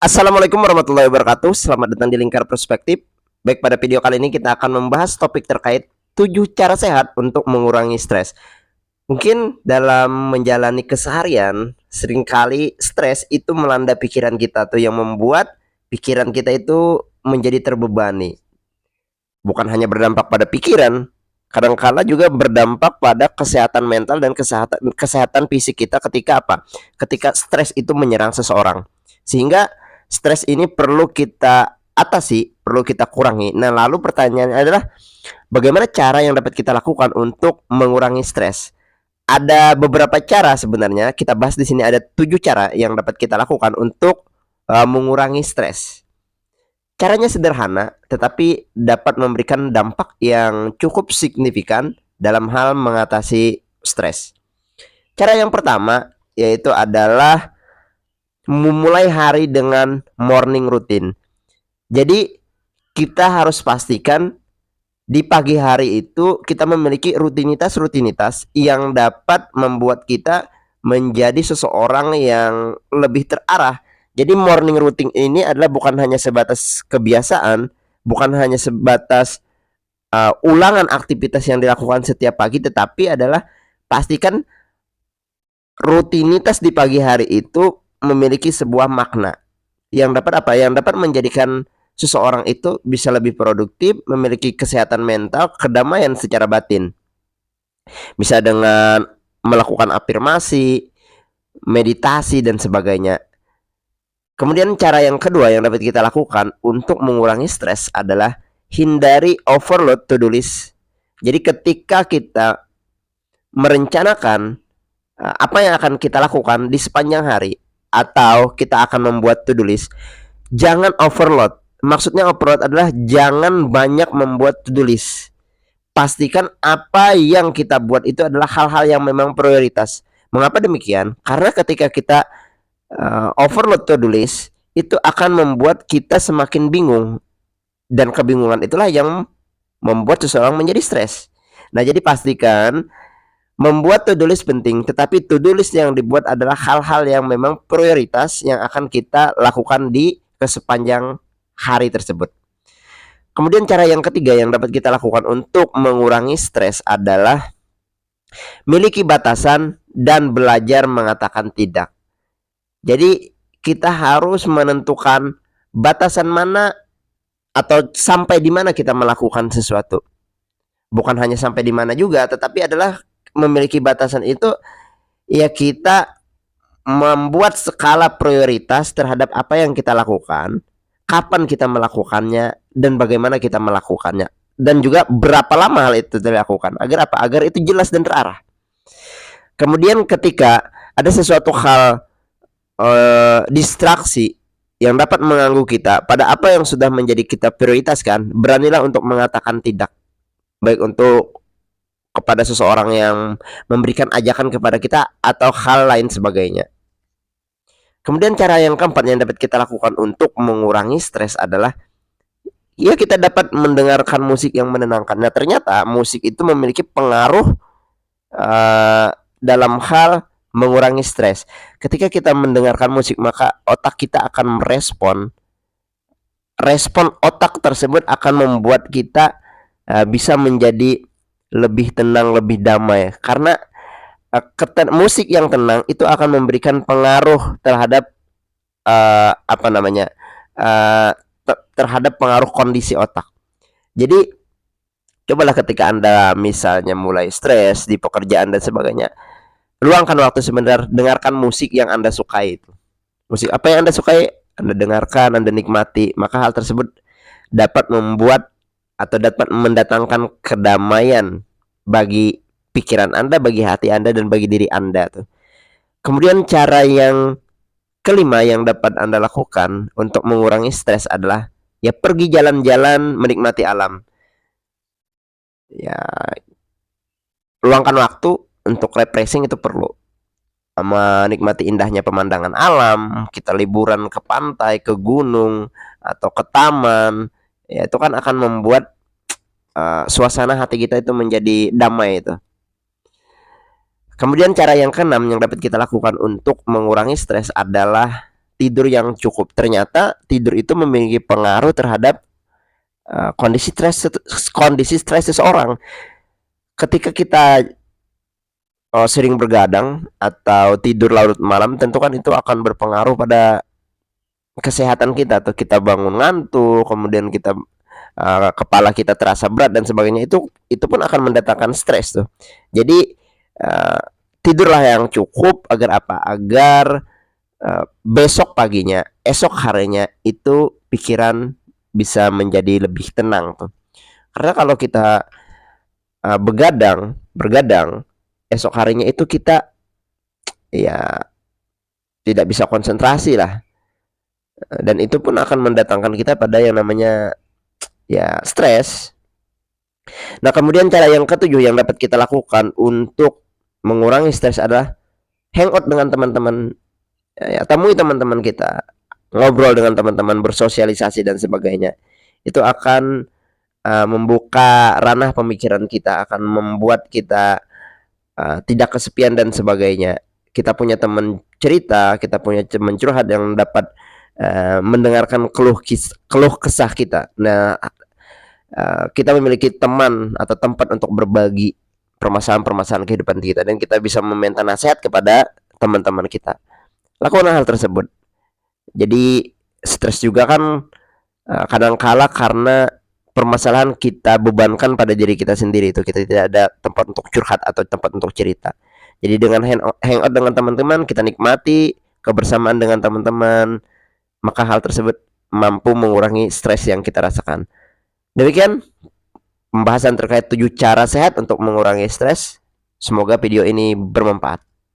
Assalamualaikum warahmatullahi wabarakatuh. Selamat datang di Lingkar Perspektif. Baik, pada video kali ini kita akan membahas topik terkait 7 cara sehat untuk mengurangi stres. Mungkin dalam menjalani keseharian, seringkali stres itu melanda pikiran kita tuh yang membuat pikiran kita itu menjadi terbebani. Bukan hanya berdampak pada pikiran, kadangkala juga berdampak pada kesehatan mental dan kesehatan fisik kita ketika apa? Ketika stres itu menyerang seseorang. Sehingga stres ini perlu kita atasi, perlu kita kurangi. Nah, lalu pertanyaannya adalah bagaimana cara yang dapat kita lakukan untuk mengurangi stres? Ada beberapa cara sebenarnya. Kita bahas di sini ada 7 cara yang dapat kita lakukan untuk mengurangi stres. Caranya sederhana, tetapi dapat memberikan dampak yang cukup signifikan dalam hal mengatasi stres. Cara yang pertama yaitu adalah memulai hari dengan morning routine. Jadi kita harus pastikan di pagi hari itu kita memiliki rutinitas-rutinitas yang dapat membuat kita menjadi seseorang yang lebih terarah. Jadi morning routine ini adalah bukan hanya sebatas kebiasaan, bukan hanya sebatas ulangan aktivitas yang dilakukan setiap pagi, tetapi adalah pastikan rutinitas di pagi hari itu memiliki sebuah makna yang dapat apa? Yang dapat menjadikan seseorang itu bisa lebih produktif, memiliki kesehatan mental, kedamaian secara batin. Bisa dengan melakukan afirmasi, meditasi dan sebagainya. Kemudian cara yang kedua yang dapat kita lakukan untuk mengurangi stres adalah hindari overload to-do list. Jadi ketika kita merencanakan apa yang akan kita lakukan di sepanjang hari, atau kita akan membuat to-do list, jangan overload. Maksudnya overload adalah jangan banyak membuat to-do list. Pastikan apa yang kita buat itu adalah hal-hal yang memang prioritas. Mengapa demikian? Karena ketika kita overload to-do list, itu akan membuat kita semakin bingung. Dan kebingungan itulah yang membuat seseorang menjadi stres. Nah, jadi pastikan membuat to-do list penting, tetapi to-do list yang dibuat adalah hal-hal yang memang prioritas yang akan kita lakukan di sepanjang hari tersebut. Kemudian cara yang ketiga yang dapat kita lakukan untuk mengurangi stres adalah miliki batasan dan belajar mengatakan tidak. Jadi kita harus menentukan batasan mana atau sampai di mana kita melakukan sesuatu. Bukan hanya sampai di mana juga, tetapi adalah memiliki batasan itu ya kita membuat skala prioritas terhadap apa yang kita lakukan, kapan kita melakukannya, dan bagaimana kita melakukannya, dan juga berapa lama hal itu dilakukan. Agar apa? Agar itu jelas dan terarah. Kemudian ketika ada sesuatu hal distraksi yang dapat mengganggu kita pada apa yang sudah menjadi kita prioritaskan, beranilah untuk mengatakan tidak, baik untuk kepada seseorang yang memberikan ajakan kepada kita atau hal lain sebagainya. Kemudian cara yang keempat yang dapat kita lakukan untuk mengurangi stres adalah ya kita dapat mendengarkan musik yang menenangkan. Nah, ternyata musik itu memiliki pengaruh dalam hal mengurangi stres. Ketika kita mendengarkan musik, maka otak kita akan merespon. Respon otak tersebut akan membuat kita bisa menjadi lebih tenang, lebih damai. Karena musik yang tenang itu akan memberikan pengaruh terhadap terhadap pengaruh kondisi otak. Jadi cobalah ketika Anda misalnya mulai stres di pekerjaan dan sebagainya, luangkan waktu sebentar, dengarkan musik yang Anda sukai itu. Musik apa yang Anda sukai, Anda dengarkan, Anda nikmati. Maka hal tersebut dapat membuat atau dapat mendatangkan kedamaian bagi pikiran Anda, bagi hati Anda, dan bagi diri Anda tuh. Kemudian cara yang kelima yang dapat Anda lakukan untuk mengurangi stres adalah ya pergi jalan-jalan, menikmati alam. Ya, luangkan waktu untuk refreshing itu perlu. Menikmati indahnya pemandangan alam, kita liburan ke pantai, ke gunung, atau ke taman, ya itu kan akan membuat suasana hati kita itu menjadi damai itu. Kemudian cara yang keenam yang dapat kita lakukan untuk mengurangi stres adalah tidur yang cukup. Ternyata tidur itu memiliki pengaruh terhadap kondisi stres seseorang. Ketika kita sering bergadang atau tidur larut malam, tentu kan itu akan berpengaruh pada kesehatan kita. Atau kita bangun ngantuk, kemudian kita kepala kita terasa berat dan sebagainya, itu pun akan mendatangkan stres tuh. Jadi tidurlah yang cukup agar apa? Agar besok paginya, esok harinya itu pikiran bisa menjadi lebih tenang tuh. Karena kalau kita bergadang, esok harinya itu kita ya tidak bisa konsentrasi lah, dan itu pun akan mendatangkan kita pada yang namanya ya stres. Nah, kemudian cara yang ketujuh yang dapat kita lakukan untuk mengurangi stres adalah hangout dengan teman-teman, ya, temui teman-teman kita, ngobrol dengan teman-teman, bersosialisasi dan sebagainya. Itu akan membuka ranah pemikiran kita, akan membuat kita tidak kesepian dan sebagainya. Kita punya teman cerita, kita punya teman curhat yang dapat mendengarkan keluh kesah kita. Nah, kita memiliki teman atau tempat untuk berbagi permasalahan-permasalahan kehidupan kita, dan kita bisa meminta nasihat kepada teman-teman kita. Lakukan hal tersebut. Jadi stres juga kan kadang-kala karena permasalahan kita bebankan pada diri kita sendiri, itu kita tidak ada tempat untuk curhat atau tempat untuk cerita. Jadi dengan hangout dengan teman-teman, kita nikmati kebersamaan dengan teman-teman, maka hal tersebut mampu mengurangi stres yang kita rasakan. Demikian pembahasan terkait 7 cara sehat untuk mengurangi stres. Semoga video ini bermanfaat.